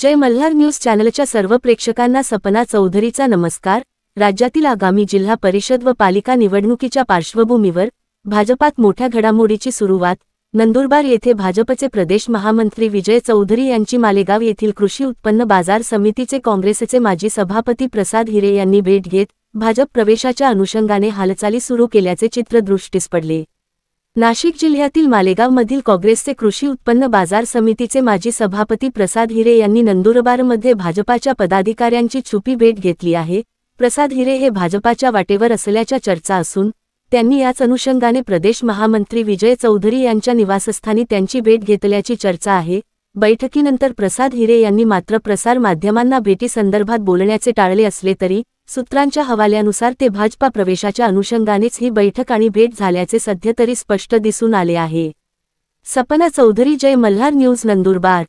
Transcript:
जय Malhar news चॅनलच्या सर्व प्रेक्षकांना सपना चौधरीचा नमस्कार। राज्यातील आगामी जिल्हा परिषद व पालिका निवडणुकीच्या पार्श्वभूमीवर भाजपात मोठ्या घडामोडीची सुरुवात। नंदुरबार येथे भाजपचे प्रदेश महामंत्री विजय चौधरी यांची मालेगाव येथील कृषी उत्पन्न बाजार समितीचे काँग्रेसचे माजी सभापती प्रसाद हिरे यांनी भेट घेत भाजप प्रवेशाच्या अनुषंगाने हालचाली सुरू केल्याचे चित्र दृष्टीस पडले। नाशिक जिल्ह्यातील मालेगावमधील काँग्रेसचे कृषी उत्पन्न बाजार समितीचे माजी सभापती प्रसाद हिरे यांनी नंदुरबारमध्ये भाजपाच्या पदाधिकाऱ्यांची छुपी भेट घेतली आहे। प्रसाद हिरे हे भाजपाच्या वाटेवर असल्याच्या चर्चा असून त्यांनी याच अनुषंगाने प्रदेश महामंत्री विजय चौधरी यांच्या निवासस्थानी त्यांची भेट घेतल्याची चर्चा आहे। बैठकीनंतर प्रसाद हिरे यांनी मात्र प्रसार माध्यमांना भेटीसंदर्भात बोलण्याचे टाळले असले तरी सूत्रांच्या हवाल्यानुसार ते भाजपा प्रवेशाच्या अनुषंगानेच ही बैठक आणि भेट झाल्याचे सध्या तरी स्पष्ट दिसून आले आहे। सपना चौधरी, जय मल्हार न्यूज, नंदुरबार।